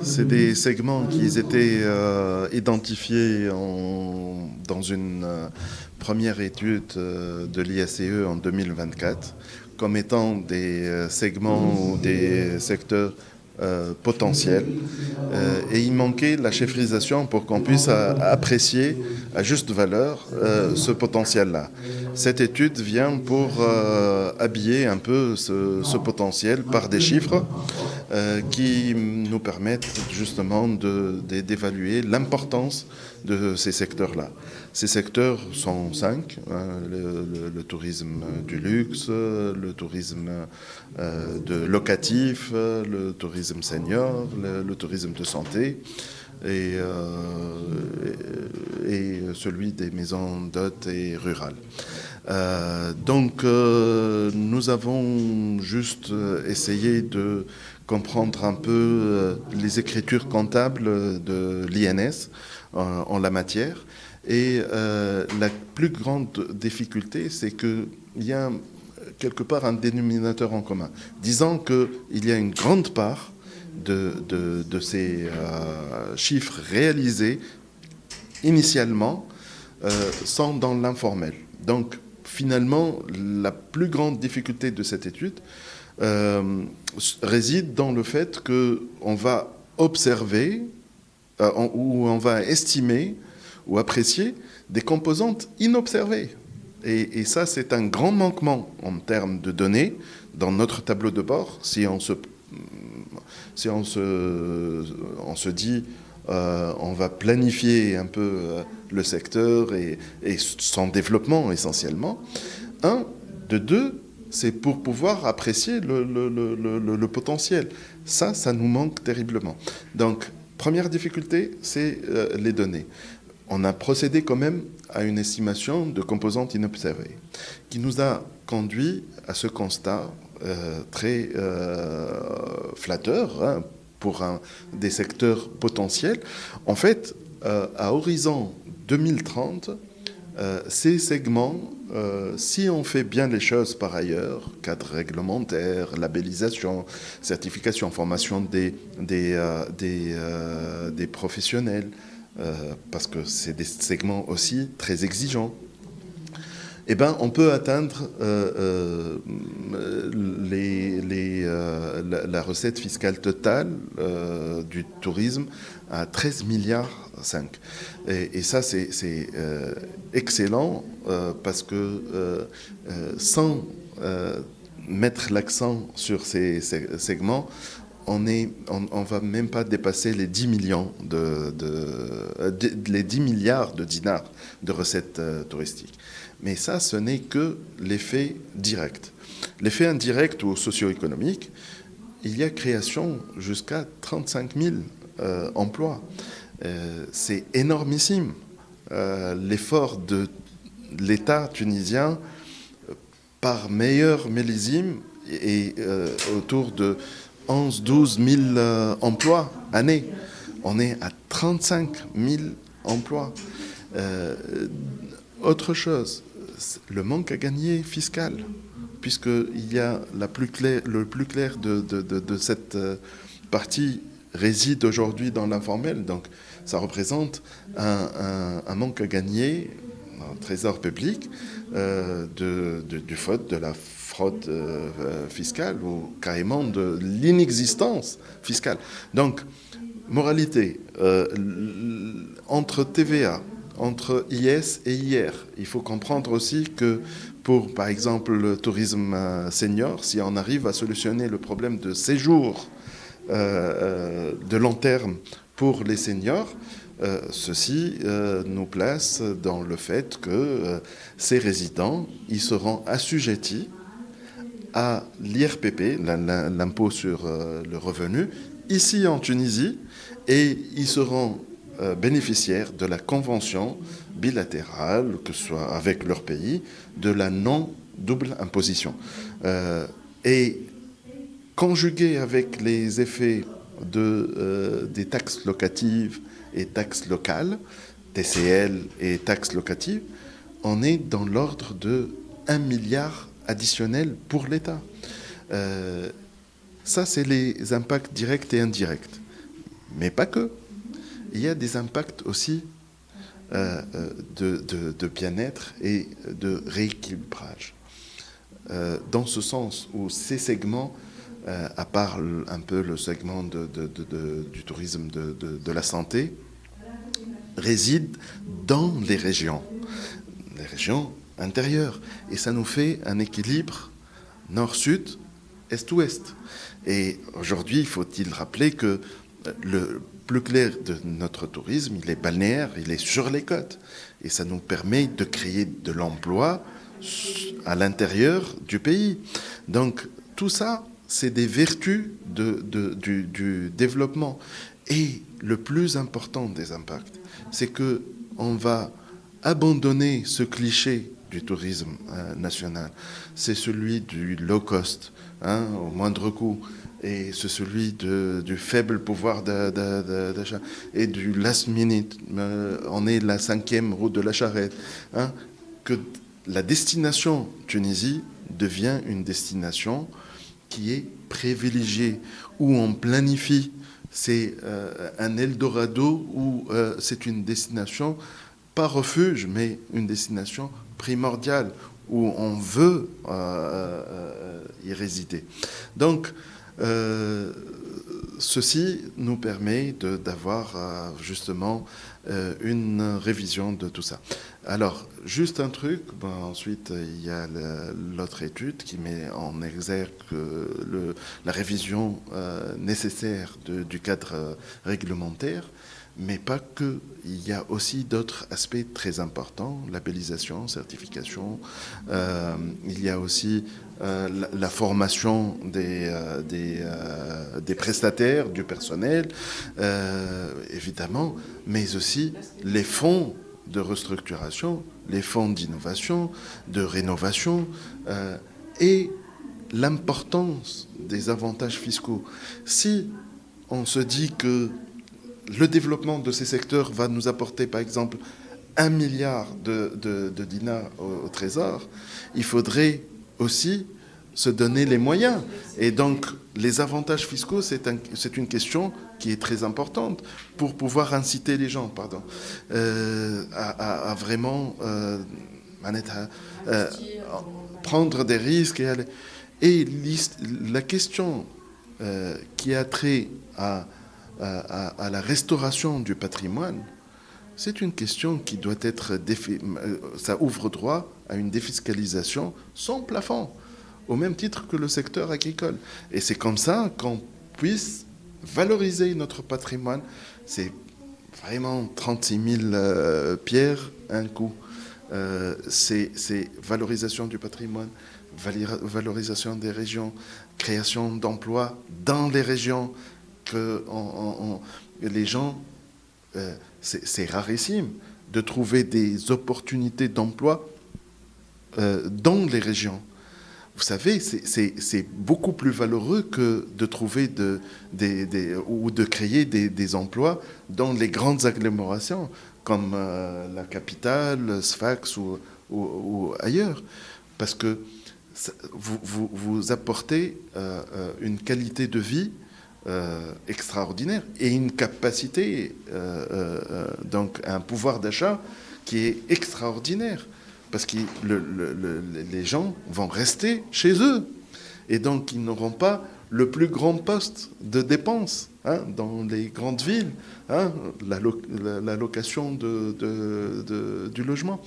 C'est des segments qui étaient identifiés dans une première étude de l'IACE en 2024 comme étant des segments ou des secteurs potentiels. Et il manquait la chiffrisation pour qu'on puisse apprécier à juste valeur ce potentiel-là. Cette étude vient pour habiller un peu ce potentiel par des chiffres qui nous permettent justement d'évaluer l'importance de ces secteurs-là. Ces secteurs sont cinq, hein, le tourisme du luxe, le tourisme locatif, le tourisme senior, le tourisme de santé et, celui des maisons d'hôtes et rurales. Nous avons juste essayé de comprendre un peu les écritures comptables de l'INS en la matière. Et la plus grande difficulté, c'est qu'il y a quelque part un dénominateur en commun, disant qu'il y a une grande part de ces chiffres réalisés initialement sont dans l'informel. Donc, finalement, la plus grande difficulté de cette étude réside dans le fait qu'on va observer ou on va estimer ou apprécier des composantes inobservées. Et ça, c'est un grand manquement en termes de données dans notre tableau de bord. Si on se dit on va planifier un peu le secteur et son développement essentiellement. De deux, c'est pour pouvoir apprécier le potentiel. Ça nous manque terriblement. Donc, première difficulté, c'est les données. On a procédé quand même à une estimation de composantes inobservées, qui nous a conduit à ce constat très flatteur, hein, pour des secteurs potentiels. En fait, à horizon 2030, ces segments, si on fait bien les choses par ailleurs, cadre réglementaire, labellisation, certification, formation des professionnels, parce que c'est des segments aussi très exigeants, eh ben, on peut atteindre la recette fiscale totale du tourisme à 13 milliards 5. Et ça, c'est excellent parce que sans mettre l'accent sur ces segments, on va même pas dépasser les 10 millions les 10 milliards de dinars de recettes touristiques. Mais ça, ce n'est que l'effet direct. L'effet indirect ou socio-économique, il y a création jusqu'à 35 000 emplois. C'est énormissime. L'effort de l'État tunisien par meilleur millésime est autour de 11-12 000 emplois année. On est à 35 000 emplois. Autre chose, le manque à gagner fiscal, puisqu'il y a le plus clair de cette partie réside aujourd'hui dans l'informel. Donc, ça représente un manque à gagner, un trésor public, du faute de la fraude fiscale ou carrément de l'inexistence fiscale. Donc, moralité, entre TVA, entre IS et IR, il faut comprendre aussi que pour, par exemple, le tourisme senior, si on arrive à solutionner le problème de séjour de long terme pour les seniors, ceci nous place dans le fait que ces résidents, ils seront assujettis à l'IRPP, l'impôt sur le revenu, ici en Tunisie, et ils seront bénéficiaires de la convention bilatérale, que ce soit avec leur pays, de la non-double imposition. Et conjugué avec les effets des taxes locatives et taxes locales, TCL et taxes locatives, on est dans l'ordre de 1 milliard additionnel pour l'État. Ça, c'est les impacts directs et indirects. mais pas que. Il y a des impacts aussi de bien-être et de rééquilibrage. Dans ce sens où ces segments, à part un peu le segment du tourisme de la santé, résident dans les régions intérieures. Et ça nous fait un équilibre nord-sud, est-ouest. Et aujourd'hui, faut-il rappeler que le plus clair de notre tourisme, il est balnéaire, il est sur les côtes. Et ça nous permet de créer de l'emploi à l'intérieur du pays. Donc tout ça, c'est des vertus du développement. Et le plus important des impacts, c'est qu'on va abandonner ce cliché du tourisme national. C'est celui du low cost, au moindre coût. Et c'est celui du faible pouvoir d'achat et du last minute. On est la 5e route de la charrette. Que la destination Tunisie devient une destination qui est privilégiée, où on planifie. C'est un Eldorado où c'est une destination, pas refuge, mais une destination primordiale, où on veut y résider. Donc, ceci nous permet d'avoir justement une révision de tout ça. Alors, juste un truc, ensuite il y a l'autre étude qui met en exergue la révision nécessaire du cadre réglementaire, mais pas que. Il y a aussi d'autres aspects très importants, labellisation, certification. Il y a aussi la formation des prestataires, du personnel, évidemment, mais aussi les fonds de restructuration, les fonds d'innovation, de rénovation, et l'importance des avantages fiscaux. Si on se dit que le développement de ces secteurs va nous apporter, par exemple, 1 milliard de dinars au trésor, il faudrait aussi se donner les moyens. Et donc, les avantages fiscaux, c'est une question qui est très importante pour pouvoir inciter les gens, à vraiment prendre des risques. Et la question qui a trait à la restauration du patrimoine, c'est une question qui doit être... ça ouvre droit à une défiscalisation sans plafond, au même titre que le secteur agricole. Et c'est comme ça qu'on puisse valoriser notre patrimoine. C'est vraiment 36 000 pierres, un coup. C'est valorisation du patrimoine, valorisation des régions, création d'emplois dans les régions, que les gens... c'est rarissime de trouver des opportunités d'emploi dans les régions. Vous savez, c'est beaucoup plus valeureux que de trouver ou de créer des emplois dans les grandes agglomérations, comme la capitale, Sfax ou ailleurs. Parce que vous apportez une qualité de vie extraordinaire et une capacité, donc un pouvoir d'achat qui est extraordinaire, parce que les gens vont rester chez eux et donc ils n'auront pas le plus grand poste de dépense dans les grandes villes, la location du logement.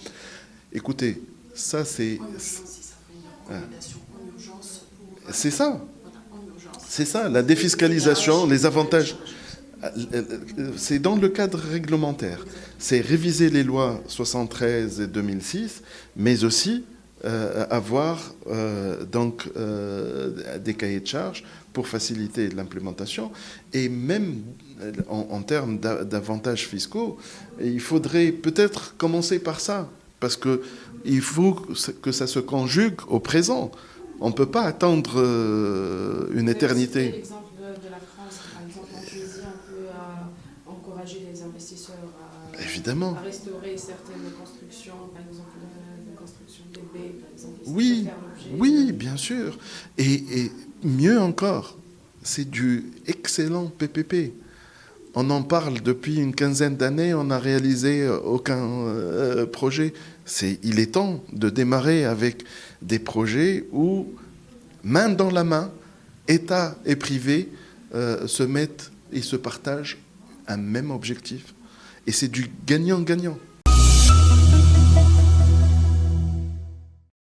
Écoutez, ça c'est... C'est ça. C'est ça, la défiscalisation, les avantages. C'est dans le cadre réglementaire. C'est réviser les lois 73 et 2006, mais aussi avoir donc des cahiers de charges pour faciliter l'implémentation. Et même en termes d'avantages fiscaux, il faudrait peut-être commencer par ça, parce qu'il faut que ça se conjugue au présent. On ne peut pas attendre une éternité. L'exemple de la France, par exemple, en Tunisie, on peut encourager les investisseurs Évidemment. À restaurer certaines constructions, par exemple la construction des baies, par exemple. Oui, bien sûr. Et mieux encore, c'est du excellent PPP. On en parle depuis une quinzaine d'années, on n'a réalisé aucun projet. Il est temps de démarrer avec des projets où, main dans la main, État et privé se mettent et se partagent un même objectif. Et c'est du gagnant-gagnant.